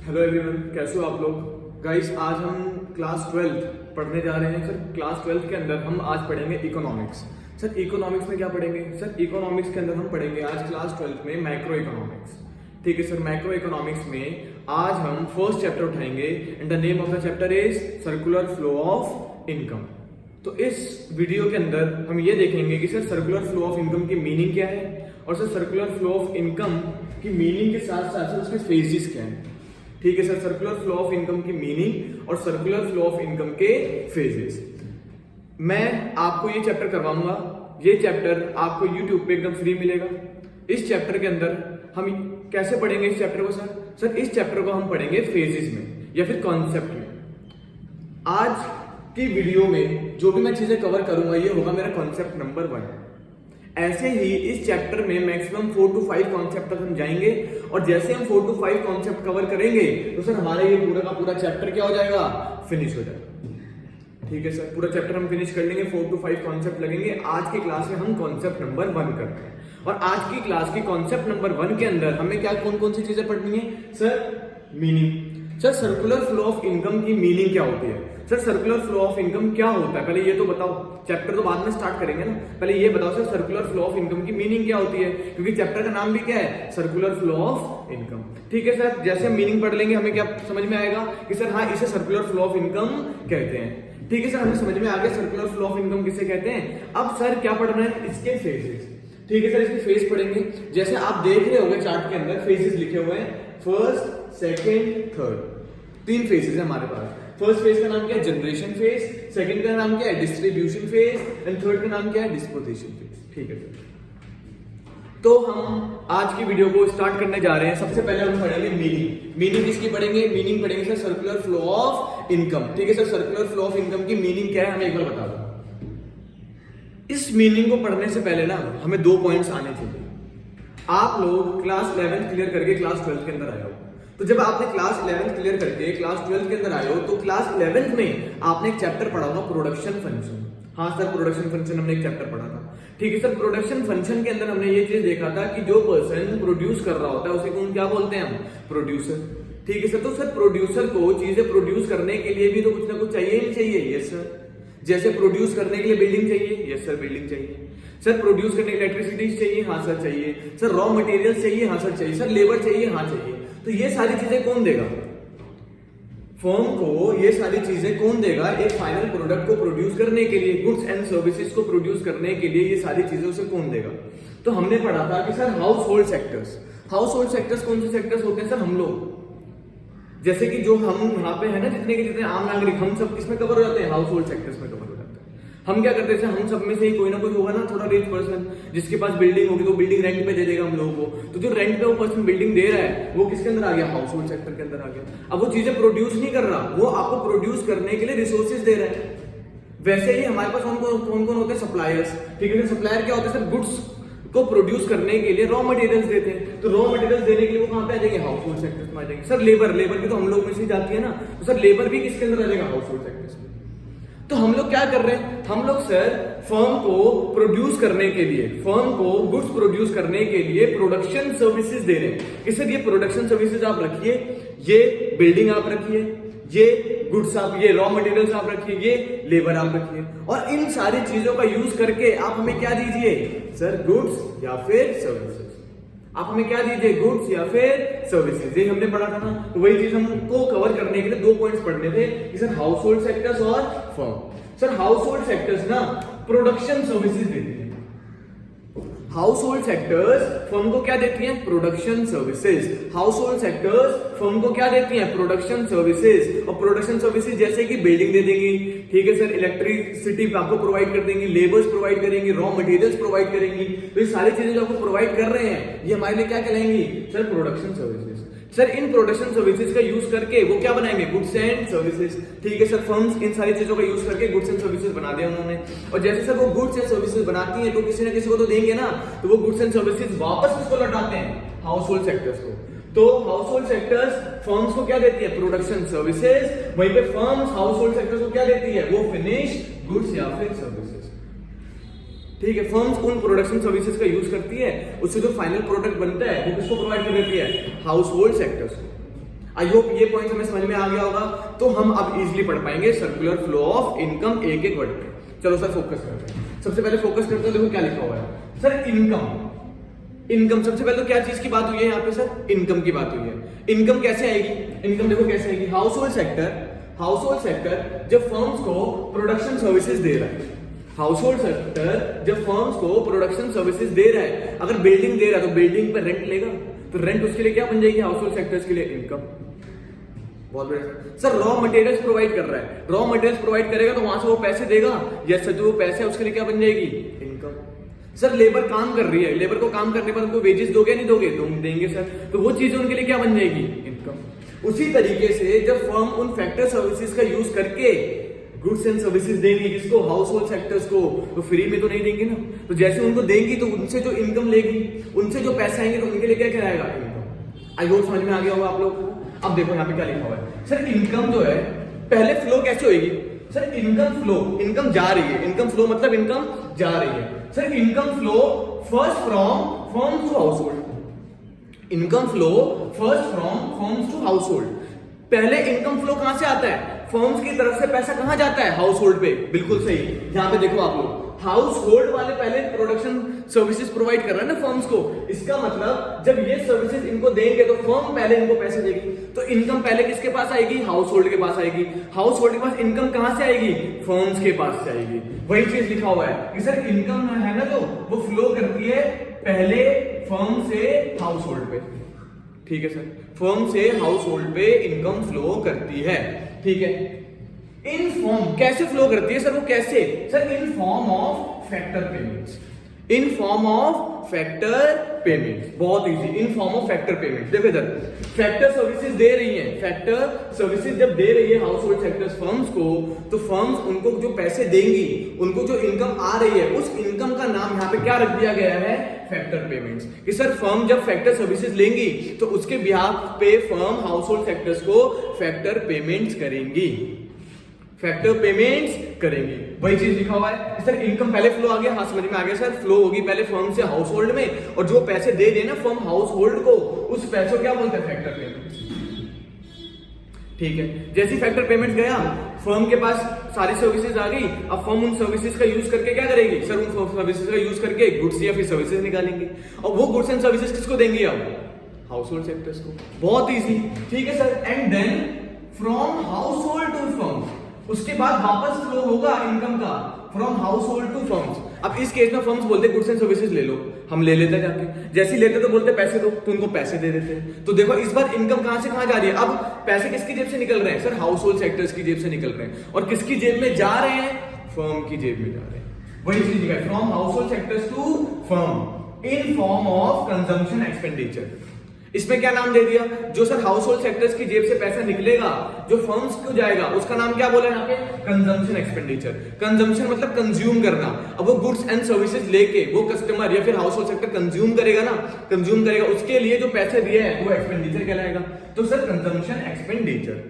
Hello everyone, कैसे हो आप लोग। गाइस, आज हम क्लास 12 पढ़ने जा रहे हैं। सर क्लास 12 के अंदर हम आज पढ़ेंगे इकोनॉमिक्स। सर इकोनॉमिक्स में क्या पढ़ेंगे? सर इकोनॉमिक्स के अंदर हम पढ़ेंगे आज क्लास 12 में मैक्रो इकोनॉमिक्स। ठीक है सर, मैक्रो इकोनॉमिक्स में आज हम फर्स्ट चैप्टर उठाएंगे and the name of the chapter is circular flow of income. तो इस वीडियो के अंदर हम ये देखेंगे कि sir circular flow of income की मीनिंग क्या है और sir circular flow of income की मीनिंग के साथ साथ उसके फेजेस क्या है। ठीक है sir, circular flow of income की मीनिंग और सर्कुलर फ्लो ऑफ इनकम के फेजेस। मैं आपको ये चैप्टर करवाऊंगा। ये चैप्टर आपको YouTube पे एकदम फ्री मिलेगा। इस चैप्टर के अंदर हम कैसे पढ़ेंगे इस चैप्टर को? सर इस चैप्टर को हम पढ़ेंगे फेजेस में या फिर कॉन्सेप्ट में। आज की वीडियो में जो भी मैं चीजें कवर करूंगा ये होगा मेरा कॉन्सेप्ट नंबर 1। ऐसे ही इस चैप्टर में मैक्सिमम 4 to 5 कॉन्सेप्ट तक हम जाएंगे और जैसे हम 4 to 5 कॉन्सेप्ट कवर करेंगे तो सर हमारा ये पूरा का पूरा चैप्टर क्या हो जाएगा? फिनिश हो जाएगा। ठीक है सर, पूरा चैप्टर हम फिनिश कर लेंगे। 4 to 5 कॉन्सेप्ट लगेंगे। आज की क्लास में हम कॉन्सेप्ट नंबर 1 करते हैं और आज की क्लास की कॉन्सेप्ट नंबर 1 के अंदर हमें क्या कौन कौन सी चीजें पढ़नी है? Sir meaning. Sir circular flow of income की मीनिंग क्या होती है? Sir circular flow of income क्या होता है? पहले ये तो बताओ। चैप्टर तो बाद में स्टार्ट करेंगे ना, पहले ये बताओ sir circular flow of income की मीनिंग क्या होती है, क्योंकि चैप्टर का नाम भी क्या है? Circular flow of income. ठीक है सर, जैसे हम मीनिंग पढ़ लेंगे हमें क्या समझ में आएगा कि सर हाँ इसे सर्कुलर फ्लो ऑफ इनकम कहते हैं। ठीक है सर, हमें समझ में आ गया सर्कुलर फ्लो ऑफ इनकम किसे कहते हैं। अब सर क्या पढ़ना है? इसके फेजेस। ठीक है सर, इसके फेज पढ़ेंगे। जैसे आप देख रहे होंगे चार्ट के अंदर फेजेस लिखे हुए हैं, फर्स्ट, सेकेंड, थर्ड। 3 फेजेस है हमारे पास। फर्स्ट फेज का नाम क्या है? Generation phase. सेकंड का नाम क्या है? Distribution phase. एंड थर्ड का नाम क्या है? Disposition phase. ठीक है सर, तो हम आज की वीडियो को स्टार्ट करने जा रहे हैं। सबसे पहले हम पढ़ेंगे मीनिंग। मीनिंग किसकी पढ़ेंगे? मीनिंग पढ़ेंगे sir circular flow of income. ठीक है sir, circular flow of income की मीनिंग क्या है हमें एक बार बता दो। इस मीनिंग को पढ़ने से पहले ना हमें 2 पॉइंट्स आने चाहिए। आप लोग क्लास 11 क्लियर करके क्लास 12 के अंदर आए हो, तो जब आपने क्लास 11 क्लियर करके क्लास 12 के अंदर आए हो तो क्लास 11 में आपने एक चैप्टर पढ़ा होगा प्रोडक्शन फंक्शन। हाँ सर, प्रोडक्शन फंक्शन हमने एक चैप्टर पढ़ा था। ठीक है सर, प्रोडक्शन फंक्शन के अंदर हमने ये चीज देखा था कि जो पर्सन प्रोड्यूस कर रहा होता है उसे कौन क्या बोलते हैं? हम प्रोड्यूसर। ठीक है सर, तो सर प्रोड्यूसर को चीजें प्रोड्यूस करने के लिए भी तो कुछ ना कुछ चाहिए ही चाहिए। यस सर, जैसे प्रोड्यूस करने के लिए बिल्डिंग चाहिए। यस सर, बिल्डिंग चाहिए। सर प्रोड्यूस करने के लिए इलेक्ट्रिसिटी चाहिए। हाँ सर चाहिए। सर रॉ मटेरियल चाहिए। हाँ सर चाहिए। सर लेबर चाहिए। हाँ चाहिए। तो ये सारी चीजें कौन देगा? फर्म को ये सारी चीजें कौन देगा? एक फाइनल प्रोडक्ट को प्रोड्यूस करने के लिए, गुड्स एंड सर्विसेज को प्रोड्यूस करने के लिए ये सारी चीजें उसे कौन देगा? तो हमने पढ़ा था कि sir household sectors. House hold sectors कौन से सेक्टर्स होते हैं? सर हम लोग, जैसे कि जो हम यहाँ पे है ना, जितने आम नागरिक, हम सब किसमें कवर हो जाते हैं? हाउस होल्ड सेक्टर्स में कवर हो जाते हैं। हम क्या करते हैं? हम सब में से ही कोई ना कोई होगा ना थोड़ा रिच पर्सन, जिसके पास बिल्डिंग होगी तो बिल्डिंग रेंट पे दे देगा हम लोगों को। तो जो रेंट पे वो पर्सन बिल्डिंग दे रहा है वो किसके अंदर आ गया? हाउस होल्ड सेक्टर के अंदर आ गया। अब वो चीजें प्रोड्यूस नहीं कर रहा, वो आपको प्रोड्यूस करने के लिए रिसोर्सेज दे रहा है। वैसे ही हमारे पास कौन कौन होते हैं? सप्लायर्स। ठीक है, सप्लायर क्या होते हैं? सर गुड्स को प्रोड्यूस करने के लिए रॉ मटेरियल्स देते हैं। तो रॉ मटेरियल्स देने के लिए वो कहां पे आ जाएंगे? हाउस होल्ड सेक्टर्स में आ जाएंगे। सर लेबर भी तो हम लोग में से जाती है ना, तो सर लेबर भी किसके अंदर आ जाएगा? हाउस होल्ड सेक्टर्स में। तो हम लोग क्या कर रहे हैं? हम लोग सर फर्म को प्रोड्यूस करने के लिए, फर्म को गुड्स प्रोड्यूस करने के लिए प्रोडक्शन सर्विसेज दे रहे हैं कि सर ये प्रोडक्शन सर्विसेज आप रखिए, ये बिल्डिंग आप रखिए, ये गुड्स आप, ये रॉ मटेरियल्स आप रखिए, ये लेबर आप रखिए, और इन सारी चीजों का यूज करके आप हमें क्या दीजिए? सर गुड्स या फिर सर्विसेज। आप हमें क्या दीजिए? गुड्स या फिर सर्विसेज। ये हमने पढ़ा था ना, तो वही चीज हमको कवर करने के लिए 2 पॉइंट्स पढ़ने थे कि सर हाउस होल्ड सेक्टर्स और firm. Sir household sectors ना प्रोडक्शन सर्विसेज देते हैं। हाउस होल्ड सेक्टर्स फर्म को क्या देती हैं? Production services. House hold sectors firm को क्या देती हैं? Production services. और प्रोडक्शन सर्विसेज जैसे कि बिल्डिंग दे देंगी, ठीक है सर, इलेक्ट्रिसिटी आपको प्रोवाइड कर देंगी, लेबर्स प्रोवाइड करेंगी, रॉ मटेरियल्स प्रोवाइड करेंगी। तो ये सारी चीजें जो आपको प्रोवाइड कर रहे हैं ये हमारे लिए क्या कहलाएंगी? Sir production services. सर इन प्रोडक्शन सर्विसेज का यूज करके वो क्या बनाएंगे? Goods and services. ठीक है सर, फर्म्स इन सारी चीजों का यूज करके गुड्स एंड सर्विसेज बना दिया उन्होंने। और जैसे सर वो गुड्स एंड सर्विसेज बनाती हैं तो किसी ना किसी को तो देंगे ना, तो वो गुड्स एंड सर्विसेज वापस किसको लौटाते हैं? हाउस होल्ड सेक्टर्स को। तो हाउस होल्ड सेक्टर्स फर्म्स को क्या देती है? Production services. वहीं पे फर्म्स हाउस होल्ड सेक्टर्स को क्या देती है? वो फिनिश गुड्स या फिर सर्विसेज। ठीक है, फर्म्स उन प्रोडक्शन सर्विसेज का यूज करती है, उससे जो फाइनल प्रोडक्ट बनता है वो किसको प्रोवाइड कर देती है? हाउस होल्ड सेक्टर्स को। आई होप ये पॉइंट हमें समझ में आ गया होगा, तो हम अब इजीली पढ़ पाएंगे सर्कुलर फ्लो ऑफ इनकम एक एक वर्ड पे। चलो सर फोकस करते हैं। सबसे पहले फोकस करते हैं, देखो क्या लिखा हुआ है सर, इनकम। इनकम सबसे पहले तो क्या चीज की बात हुई है यहाँ पे सर, इनकम की बात हुई है। इनकम कैसे आएगी, इनकम देखो कैसे आएगी, हाउस होल्ड सेक्टर जब फर्म्स को प्रोडक्शन सर्विसेज दे रहा है, हाउस होल्ड सेक्टर जब फर्म्स को प्रोडक्शन सर्विसेज दे रहा है, अगर बिल्डिंग दे रहा है तो बिल्डिंग पर रेंट लेगा, तो रेंट उसके लिए क्या बन जाएगी, हाउस होल्ड सेक्टर्स के लिए इनकम। बहुत बढ़िया सर, रॉ मटेरियल्स प्रोवाइड कर रहा है, रॉ मटेरियल्स प्रोवाइड करेगा तो वहां से वो पैसे देगा, यस सर, जो पैसे है उसके लिए क्या बन जाएगी, इनकम। सर लेबर काम कर रही है, लेबर को काम करने पर उनको वेजेस दोगे नहीं दोगे, तुम देंगे सर, तो वो चीजें उनके लिए क्या बन जाएगी, इनकम। उसी तरीके से जब फर्म उन फैक्टर सर्विसेज का यूज करके गुड्स एंड सर्विसेज देंगी किसको, हाउस होल्ड सेक्टर्स को, तो फ्री में तो नहीं देंगी ना, तो जैसे उनको देंगी तो उनसे जो इनकम लेगी, उनसे जो पैसे आएंगे तो उनके लिए क्या कहलाएगा, इनकम। आई होप समझ में आ गया होगा आप लोगों को। अब देखो यहाँ पे क्या लिखा हुआ है सर, इनकम जो है पहले फ्लो कैसे होगी सर, इनकम फ्लो, इनकम जा रही है, इनकम फ्लो मतलब इनकम जा रही है sir, income flow first from firms to household, income flow first from firms to household. पहले इनकम फ्लो कहां से आता है, फर्म्स की तरफ से पैसा कहां जाता है, हाउस होल्ड पे, बिल्कुल सही। यहां पे देखो आप लोग, हाउस होल्ड वाले पहले प्रोडक्शन सर्विसेज प्रोवाइड कर रहा है ना फर्म्स को, इसका मतलब जब ये सर्विसेज इनको देंगे तो फर्म पहले इनको पैसे देगी, तो इनकम पहले किसके पास आएगी, हाउस होल्ड के पास आएगी, हाउस होल्ड के पास इनकम कहां से आएगी, फर्म्स के पास से आएगी। वही चीज लिखा हुआ है कि सर इनकम है ना जो वो फ्लो करती है पहले फर्म से हाउस होल्ड पे, ठीक है सर, फर्म से हाउस होल्ड पे इनकम फ्लो करती है, ठीक है। इन फॉर्म कैसे फ्लो करती है सर, वो कैसे sir, in form of factor payments, in form of factor payments, बहुत easy, in form of factor payments. देखो इधर फैक्टर सर्विसेज दे रही हैं, फैक्टर सर्विसेज जब दे रही है हाउस होल्ड सेक्टर्स फर्म्स को, तो फर्म्स उनको जो पैसे देंगी, उनको जो इनकम आ रही है, उस इनकम का नाम यहाँ पे क्या रख दिया गया है, फैक्टर पेमेंट्स। कि सर फर्म जब फैक्टर सर्विसेज लेंगी तो उसके बिहाफ पे फर्म हाउस होल्ड सेक्टर्स को फैक्टर पेमेंट्स करेंगी, फैक्टर पेमेंट्स करेंगे। वही चीज लिखा हुआ है सर, इनकम पहले फ्लो आ गया, हाँ समझ में आ गया सर, फ्लो होगी पहले फर्म से हाउस होल्ड में, और जो पैसे दे देना फर्म हाउस होल्ड को, उस पैसों क्या बोलते हैं, फैक्टर पेमेंट्स, ठीक है। जैसी फैक्टर पेमेंट्स गया, फर्म के पास सारी सर्विसेज आ गई, अब फर्म उन सर्विसेज का यूज करके क्या करेगी सर, उन सर्विसेज का यूज करके गुड्स या फिर सर्विसेज निकालेंगे, और वो गुड्स एंड सर्विसेज किसको देंगी, अब हाउस होल्ड सेक्टर्स को। बहुत इजी, ठीक है sir. And then from household to firm, उसके बाद वापस फ्लो होगा इनकम का from household to firms. अब इस केस में फर्म्स बोलते गुड्स एंड सर्विसेज ले लो, हम ले लेते जाके, जैसे लेते तो बोलते पैसे दो, तो उनको पैसे दे देते। तो देखो इस बार इनकम कहां से कहां जा रही है, अब पैसे किसकी जेब से निकल रहे हैं सर, हाउस होल्ड सेक्टर्स की जेब से निकल रहे हैं, और किसकी जेब में जा रहे हैं, फर्म की जेब में जा रहे हैं। वही चीज है, from household sectors to firm in form of consumption expenditure. इसमें क्या नाम दे दिया, जो सर हाउस होल्ड सेक्टर्स की जेब से पैसा निकलेगा जो फर्म्स को जाएगा, उसका नाम क्या बोला यहाँ पे, कंजम्पशन एक्सपेंडिचर। कंजम्पशन मतलब कंज्यूम करना। अब वो गुड्स एंड सर्विसेज लेके वो कस्टमर या फिर हाउस होल्ड सेक्टर कंज्यूम करेगा ना, कंज्यूम करेगा, उसके लिए जो पैसे दिए हैं वो एक्सपेंडिचर कहलाएगा। तो सर कंजम्पशन एक्सपेंडिचर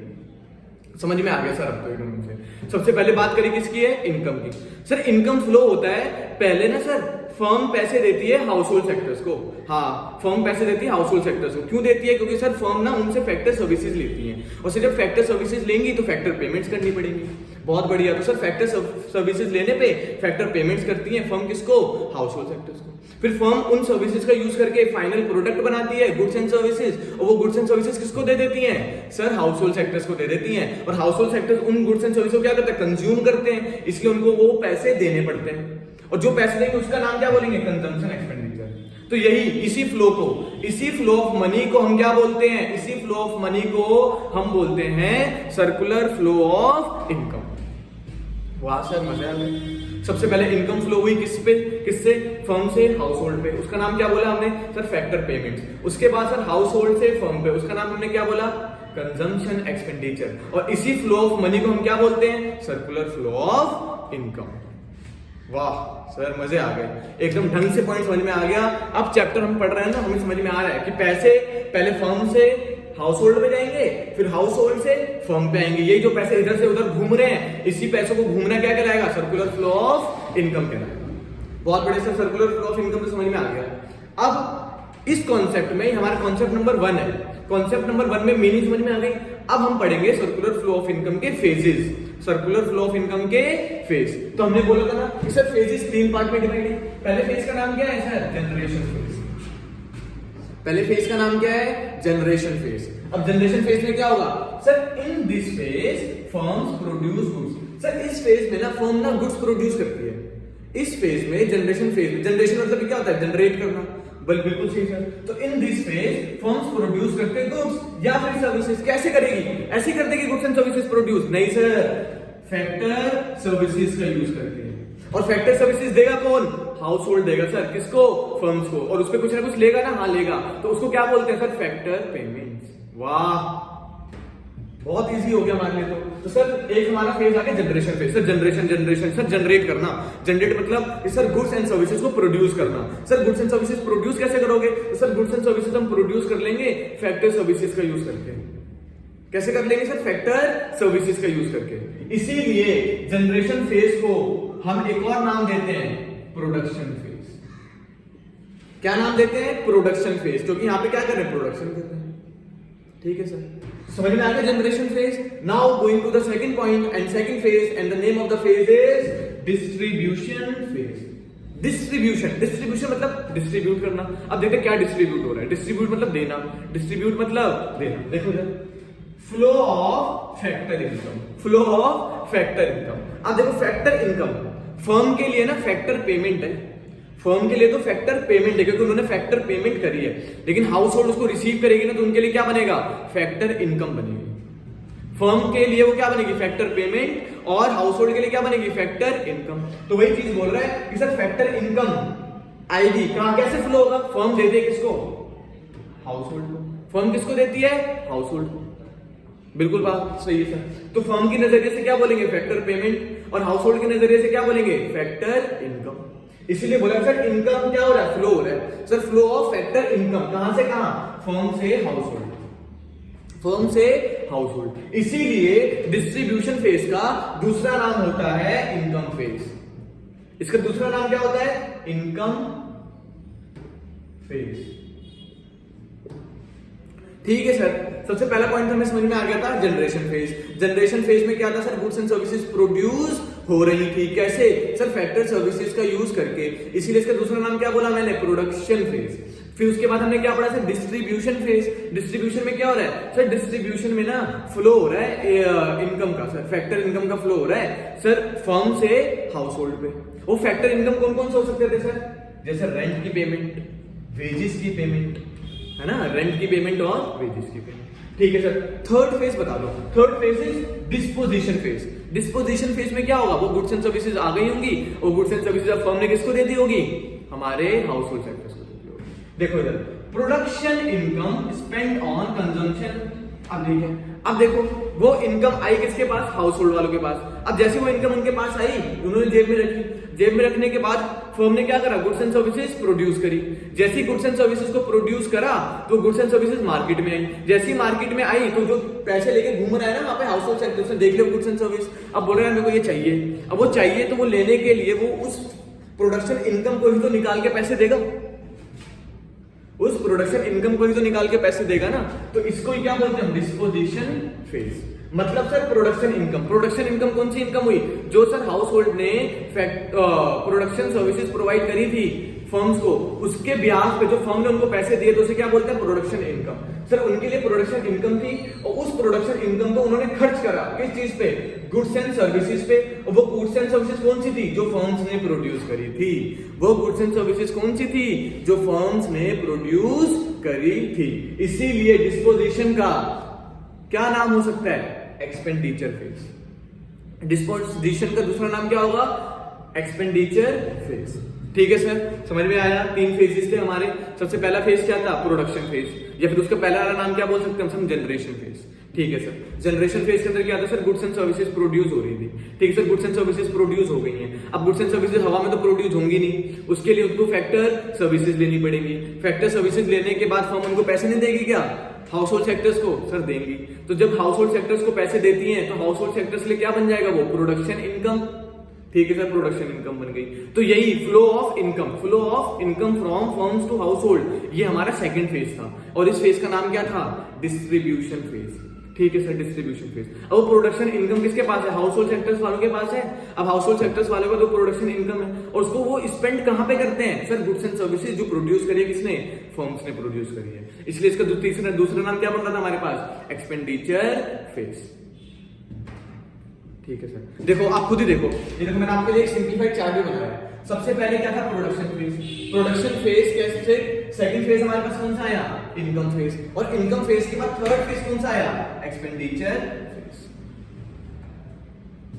समझ में आ गया सर। अब तो एकदम से सबसे पहले बात करें किसकी है, इनकम की। सर इनकम फ्लो होता है पहले ना सर, फर्म पैसे देती है हाउस होल्ड सेक्टर्स को, हाँ फर्म पैसे देती है हाउस होल्ड सेक्टर्स को। क्यों देती है, क्योंकि सर फर्म ना उनसे फैक्टर सर्विसेज लेती है, और सर जब फैक्टर सर्विसेज लेंगी तो फैक्टर पेमेंट्स करनी पड़ेंगी। बहुत बढ़िया। तो सर फैक्टर सर्विसेज लेने पे फैक्टर पेमेंट्स करती है फर्म किसको, हाउस होल्ड सेक्टर्स को। फिर फर्म उन सर्विसेज का यूज करके फाइनल प्रोडक्ट बनाती है, गुड्स एंड सर्विसेज, और वो गुड्स एंड सर्विसेज किसको दे देती हैं सर, हाउस होल्ड सेक्टर्स को दे देती हैं। और हाउस होल्ड सेक्टर्स उन गुड्स एंड सर्विसेज को क्या करते हैं, कंज्यूम करते हैं, इसलिए उनको वो पैसे देने पड़ते हैं, और जो पैसे देंगे उसका नाम क्या बोलेंगे, कंजम्पशन एक्सपेंडिचर। तो यही इसी फ्लो ऑफ मनी को हम क्या बोलते हैं, इसी फ्लो ऑफ मनी को हम बोलते हैं सर्कुलर फ्लो ऑफ इनकम। वाह सर मजा आ गया। सबसे पहले इनकम फ्लो हुई किससे, फर्म से हाउस होल्ड पे, उसका नाम क्या बोला हमने सर, फैक्टर पेमेंट्स। उसके बाद सर हाउस होल्ड से फर्म पे, उसका नाम हमने क्या बोला, कंजम्पशन एक्सपेंडिचर। और इसी फ्लो ऑफ मनी को हम क्या बोलते हैं, सर्कुलर फ्लो ऑफ इनकम। वाह सर मजे आ गए, एकदम ढंग से पॉइंट समझ में आ गया। अब चैप्टर हम पढ़ रहे हैं ना, हमें समझ में आ रहा है कि पैसे पहले फर्म से हाउस होल्ड में जाएंगे, फिर हाउस होल्ड से फर्म पे आएंगे। ये जो पैसे इधर से उधर घूम रहे हैं, इसी पैसों को घूमना क्या कहलाएगा, सर्कुलर फ्लो ऑफ इनकम कहलाएगा। बहुत बड़े sir, circular flow of income तो समझ में आ गया। अब इस कॉन्सेप्ट में हमारा कॉन्सेप्ट नंबर 1 है। कॉन्सेप्ट नंबर 1 में मीनिंग समझ में आ गई। अब हम पढ़ेंगे सर्कुलर फ्लो ऑफ इनकम के phases. Circular flow of income के फेज। तो हमने बोला था ना कि सर फेजेस 3 पार्ट में डिवाइड है। पहले फेज का नाम क्या है सर? Generation phase. पहले फेज का नाम क्या है? Generation phase. अब जनरेशन फेज में क्या होगा sir? In this phase firms produce goods. Sir इस फेज में ना फर्म ना गुड्स प्रोड्यूस करती है। इस फेज में जनरेशन फेज में, जनरेशन मतलब क्या होता है? जनरेट करना। बिल्कुल सही सर। तो in this phase firms produce करते हैं गुड्स या फिर सर्विसेज। कैसे करेगी? ऐसे कर देगी गुड्स एंड सर्विसेज प्रोड्यूस? नहीं सर, फैक्टर सर्विसेज का यूज करते हैं। और फैक्टर सर्विसेज देगा कौन? हाउस होल्ड देगा सर। किसको? फर्म्स को। और उसपे कुछ ना कुछ लेगा ना? हाँ लेगा। तो उसको क्या बोलते हैं सर? Factor payments. वाह, बहुत इजी हो गया हमारे लिए। तो सर एक हमारा फेज आ गया generation phase. Sir generation sir generate करना। जनरेट मतलब सर गुड्स एंड सर्विसेज को प्रोड्यूस करना। Sir goods and services produce कैसे करोगे? तो सर गुड्स एंड सर्विसेज हम प्रोड्यूस कर लेंगे फैक्टर सर्विसेज का यूज करके। कैसे कर लेंगे सर? फैक्टर सर्विसेज का यूज करके। इसीलिए जनरेशन फेज को हम एक और नाम देते हैं प्रोडक्शन फेज। क्या नाम देते हैं? Production phase. क्योंकि यहां पे क्या कर रहे हैं? प्रोडक्शन कर रहे हैं। ठीक है सर, समझ में आ गया generation phase. Now going to the second point and second phase, and the name of the phase is distribution phase. Distribution मतलब डिस्ट्रीब्यूट करना। अब देखते क्या डिस्ट्रीब्यूट हो रहा है। डिस्ट्रीब्यूट मतलब देना, डिस्ट्रीब्यूट मतलब देना। देखो sir, flow of factor income. Flow of factor income. अब देखो फैक्टर इनकम फर्म के लिए ना फैक्टर पेमेंट है। फर्म के लिए तो फैक्टर पेमेंट है क्योंकि उन्होंने फैक्टर पेमेंट करी है। लेकिन हाउस होल्ड उसको रिसीव करेगी ना तो उनके लिए क्या बनेगा? फैक्टर इनकम बनेगी। फर्म के लिए वो क्या बनेगी? Factor payment. और हाउस होल्ड के लिए क्या बनेगी? Factor income. तो वही चीज बोल रहा है कि सर फैक्टर इनकम आएगी कहां? कैसे फ्लो होगा? फर्म देती है किसको? हाउस होल्ड को। फर्म किसको देती है? हाउस होल्ड को। बिल्कुल बात सही है सर। तो फर्म की नजरिए से क्या बोलेंगे? Factor payment. और हाउस होल्ड के नजरिए से क्या बोलेंगे? Factor income. इसीलिए बोला सर इनकम क्या हो रहा है? फ्लो हो रहा है। Sir flow of factor income कहां से कहां? फर्म से हाउस होल्ड। फर्म से हाउस होल्ड। इसीलिए डिस्ट्रीब्यूशन फेज का दूसरा नाम होता है इनकम फेज। इसका दूसरा नाम क्या होता है? Income phase. ठीक है सर, सबसे पहला पॉइंट हमें समझ में आ गया था जनरेशन फेज। जनरेशन फेज में क्या था sir? Goods and services produce हो रही थी। कैसे सर? फैक्टर सर्विसेज का यूज करके। इसीलिए इसका दूसरा नाम क्या बोला मैंने? Production phase. फिर उसके बाद हमने क्या पढ़ा सर? Distribution phase. डिस्ट्रीब्यूशन में क्या हो रहा है सर? डिस्ट्रीब्यूशन में ना फ्लो हो रहा है इनकम का सर, फैक्टर इनकम का फ्लो हो रहा है सर फर्म से हाउस होल्ड पे। वो फैक्टर इनकम कौन कौन से हो सकते थे सर? जैसे रेंट की पेमेंट, वेजेस की पेमेंट, है ना? रेंट की पेमेंट और वेजेस की पेमेंट। ठीक है सर, थर्ड फेज बता दो। Third phase is disposition phase. Disposition phase में क्या होगा? वो गुड्स एंड सर्विसेज आ गई होंगी। वो गुड्स एंड सर्विसेज अब फर्म ने किसको दे दी होगी? हमारे हाउस होल्ड सेक्टर्स को दे दी होगी। देखो इधर, production income spend on consumption. अब देखो वो इनकम आई किसके पास? हाउस होल्ड वालों के पास। अब जैसे वो इनकम उनके पास आई, उन्होंने जेब में रखी। जेब में रखने के बाद फर्म ने क्या करा? गुड्स एंड सर्विसेज प्रोड्यूस करी। जैसे ही गुड्स एंड सर्विसेज को प्रोड्यूस करा तो गुड्स एंड सर्विसेज मार्केट में आई। जैसे ही मार्केट में आई तो जो पैसे लेके घूम रहा है ना वहां पे हाउस होल्ड सेक्टर से, देख लो गुड्स एंड सर्विस, अब बोल रहा है मेरे को ये चाहिए। अब वो चाहिए तो वो लेने के लिए वो उस प्रोडक्शन इनकम को ही तो निकाल के पैसे देगा। उस प्रोडक्शन इनकम को ही तो निकाल के पैसे देगा ना। तो इसको ही क्या बोलते हैं? Disposition phase. मतलब sir production income. Production income कौन सी इनकम हुई? जो सर हाउस होल्ड ने प्रोडक्शन सर्विसेज प्रोवाइड करी थी फर्म्स को, उसके ब्याज पे जो फर्म ने उनको पैसे दिए तो उसे क्या बोलते हैं? Production income. सर उनके लिए प्रोडक्शन इनकम थी और उस प्रोडक्शन इनकम को उन्होंने खर्च करा किस चीज पे? गुड्स एंड सर्विसेज पे। और वो गुड्स एंड सर्विसेज कौन सी थी? जो फर्म्स ने प्रोड्यूस करी थी। वो गुड्स एंड सर्विसेज कौन सी थी? जो फर्म्स ने प्रोड्यूस करी थी। इसीलिए डिस्पोजिशन का क्या नाम हो सकता है? Expenditure phase. डिस्पोजिशन का दूसरा नाम क्या होगा? Expenditure phase. ठीक है सर, समझ में आया? 3 फेजेस थे हमारे। सबसे पहला फेज क्या था? प्रोडक्शन फेज, या फिर उसका पहला वाला नाम क्या बोल सकते हैं हम? Generation phase. ठीक है सर, जनरेशन फेज के अंदर क्या था sir? Goods and services produce हो रही थी। ठीक है sir, goods and services produce हो गई हैं। अब गुड्स एंड सर्विसेज हवा में तो प्रोड्यूस होंगी नहीं, उसके लिए उनको फैक्टर सर्विसेज लेनी पड़ेगी। फैक्टर सर्विसेज लेने के बाद फर्म उनको पैसे नहीं देगी क्या? हाउस होल्ड सेक्टर्स को सर देंगी। तो जब हाउस होल्ड सेक्टर्स को पैसे देती हैं तो हाउस होल्ड सेक्टर्स के लिए क्या बन जाएगा? वो प्रोडक्शन इनकम। ठीक है सर, प्रोडक्शन इनकम बन गई। तो यही flow of income from firms to household, ये हमारा सेकंड फेज था और इस फेज का नाम क्या था? Distribution phase. ठीक है सर, डिस्ट्रीब्यूशन फेज। अब प्रोडक्शन इनकम किसके पास है? हाउस होल्ड सेक्टर्स वालों के पास है। अब हाउस होल्ड सेक्टर्स वालों का जो प्रोडक्शन इनकम है और उसको वो स्पेंड कहां पे करते हैं? सर गुड्स एंड सर्विसेज जो प्रोड्यूस करी है किसने? फर्म्स ने प्रोड्यूस करी है। इसलिए इसका दूसरा नाम क्या बन रहा था हमारे पास? Expenditure phase. ठीक है सर, देखो आप खुद ही देखो, ये देखो मैंने आपके लिए एक सिंपलीफाइड चार्ट भी बनाया है। सबसे पहले क्या था? Production phase. प्रोडक्शन फेज कैसे? सेकंड फेज हमारे पास कौन सा आया? Income phase. और इनकम फेज के बाद थर्ड फेज कौन सा आया? Expenditure phase.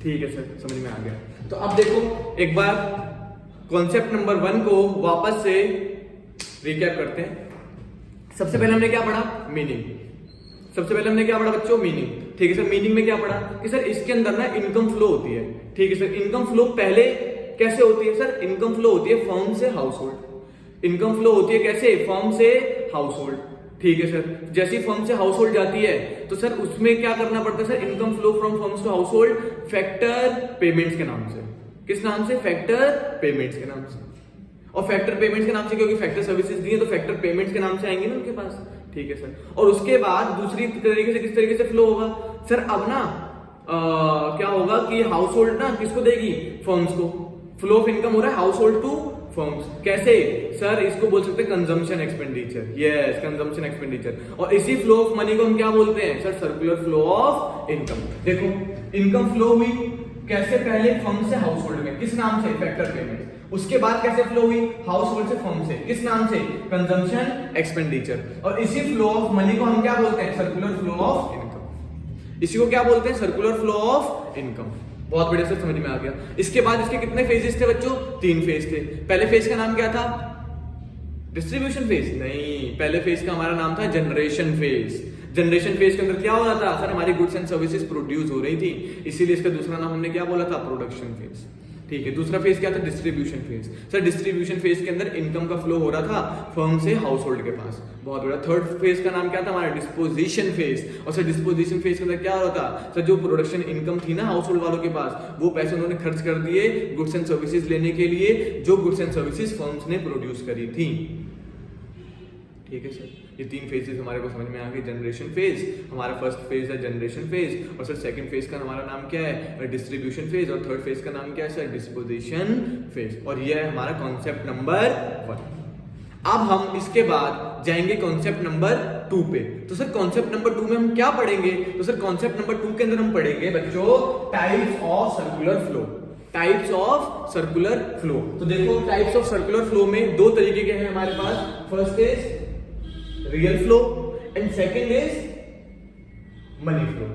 ठीक है सर, समझ में आ गया। तो अब देखो एक बार कॉन्सेप्ट नंबर 1 को वापस से रिकैप करते हैं। सबसे पहले हमने क्या पढ़ा? मीनिंग। सबसे पहले हमने क्या पढ़ा बच्चों? मीनिंग। ठीक है सर, मीनिंग में क्या पढ़ा कि सर इसके अंदर ना इनकम फ्लो होती है। ठीक है सर, इनकम फ्लो पहले कैसे होती है? सर इनकम फ्लो होती है फर्म से हाउस होल्ड। इनकम फ्लो होती है कैसे? फर्म से हाउस होल्ड। ठीक है सर, जैसी फर्म से हाउस होल्ड जाती है तो सर उसमें क्या करना पड़ता है? Sir income flow from firms to household factor payments के नाम से। किस नाम से? फैक्टर पेमेंट्स के नाम से। और फैक्टर पेमेंट्स के नाम से क्योंकि फैक्टर सर्विसेज दी है तो फैक्टर पेमेंट्स के नाम से आएंगे ना उनके पास। ठीक है सर, और उसके बाद दूसरी तरीके से किस तरीके से फ्लो होगा? सर अब ना क्या होगा कि हाउस होल्ड ना किसको देगी? फर्म्स को। फ्लो ऑफ इनकम हो रहा है हाउस होल्ड टू फर्म्स। कैसे? सर इसको बोल सकते हैं consumption expenditure. Yes, consumption expenditure. और इसी फ्लो ऑफ मनी को हम क्या बोलते हैं? Sir circular flow of income. देखो इनकम फ्लो हुई कैसे? पहले फर्म से हाउस होल्ड में, किस नाम से? Factor payment. उसके बाद कैसे फ्लो हुई? हाउस होल्ड से फर्म से, किस नाम से? Consumption expenditure. और इसी फ्लो ऑफ मनी को हम क्या बोलते हैं? Circular flow of income. इसी को क्या बोलते हैं? Circular flow of income. बहुत बढ़िया से समझ में आ गया। इसके बाद इसके कितने फेजेस थे बच्चों? 3 फेज थे। पहले फेज का नाम क्या था? डिस्ट्रीब्यूशन फेज नहीं, पहले फेज का हमारा नाम था जनरेशन फेज। जनरेशन फेज के अंदर क्या हो रहा था? सर हमारी गुड्स एंड सर्विसेज प्रोड्यूस हो रही थी, इसीलिए इसका दूसरा नाम हमने क्या बोला था? Production phase. ठीक है, दूसरा फेज क्या था? Distribution phase. Sir distribution phase के अंदर इनकम का फ्लो हो रहा था फर्म से हाउस होल्ड के पास। बहुत बड़ा। थर्ड फेज का नाम क्या था हमारा? Disposition phase. और सर डिस्पोजिशन फेज के अंदर क्या हो रहा था? सर जो प्रोडक्शन इनकम थी ना हाउस होल्ड वालों के पास, वो पैसे उन्होंने खर्च कर दिए गुड्स एंड सर्विसेज लेने के लिए, जो गुड्स एंड सर्विसेज फर्म्स ने प्रोड्यूस करी थी। ठीक है सर, ये 3 फेजेस हमारे को समझ में आ गए। जनरेशन फेज हमारा फर्स्ट फेज है, जनरेशन फेज। और सर सेकंड फेज का हमारा नाम क्या है? Distribution phase. और थर्ड फेज का नाम क्या है? Sir disposition phase. और ये है हमारा कॉन्सेप्ट नंबर 1। अब हम इसके बाद जाएंगे कॉन्सेप्ट नंबर 2 पे। तो सर कॉन्सेप्ट नंबर 2 में हम क्या पढ़ेंगे? तो सर कॉन्सेप्ट नंबर 2 के अंदर हम पढ़ेंगे बच्चों types of circular flow. Types of circular flow. तो देखो टाइप्स ऑफ सर्कुलर फ्लो में 2 तरीके के हैं हमारे पास। First is real flow and second is money flow.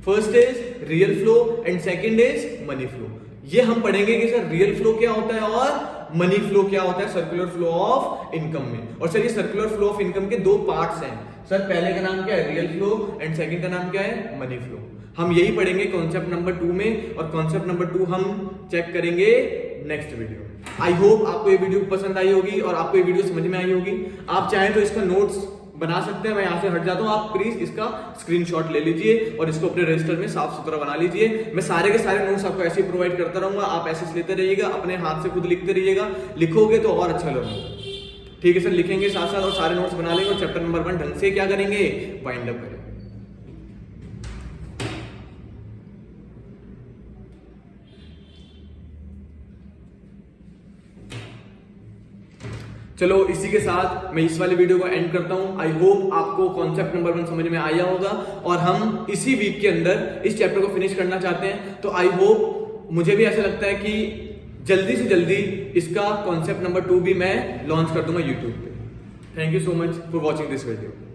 First is real flow and second is money flow. ये हम पढ़ेंगे कि सर रियल फ्लो क्या होता है और मनी फ्लो क्या होता है सर्कुलर फ्लो ऑफ इनकम में। और सर ये सर्कुलर फ्लो ऑफ इनकम के 2 पार्ट्स हैं। सर पहले का नाम क्या है? रियल फ्लो एंड सेकंड का नाम क्या है? Money flow. हम यही पढ़ेंगे कॉन्सेप्ट नंबर 2 में। और कॉन्सेप्ट नंबर 2 हम चेक करेंगे नेक्स्ट वीडियो। आई होप आपको ये वीडियो पसंद आई होगी और आपको ये वीडियो समझ में आई होगी। आप चाहें तो इसका नोट्स बना सकते हैं। मैं यहाँ से हट जाता हूँ, आप प्लीज इसका स्क्रीनशॉट ले लीजिए और इसको अपने रजिस्टर में साफ सुथरा बना लीजिए। मैं सारे के सारे नोट्स आपको ऐसे ही प्रोवाइड करता रहूंगा। आप ऐसे लेते रहिएगा, अपने हाथ से खुद लिखते रहिएगा। लिखोगे तो और अच्छा लगेगा। ठीक है सर, लिखेंगे साथ साथ और सारे नोट्स बना लेंगे और चैप्टर नंबर 1 ढंग से क्या करेंगे? वाइंड अप करेंगे। चलो इसी के साथ मैं इस वाले वीडियो को एंड करता हूं। आई होप आपको कॉन्सेप्ट नंबर 1 समझ में आया होगा और हम इसी वीक के अंदर इस चैप्टर को फिनिश करना चाहते हैं। तो आई होप, मुझे भी ऐसा लगता है कि जल्दी से जल्दी इसका कॉन्सेप्ट नंबर 2 भी मैं लॉन्च कर दूंगा यूट्यूब पे। Thank you so much for watching this video.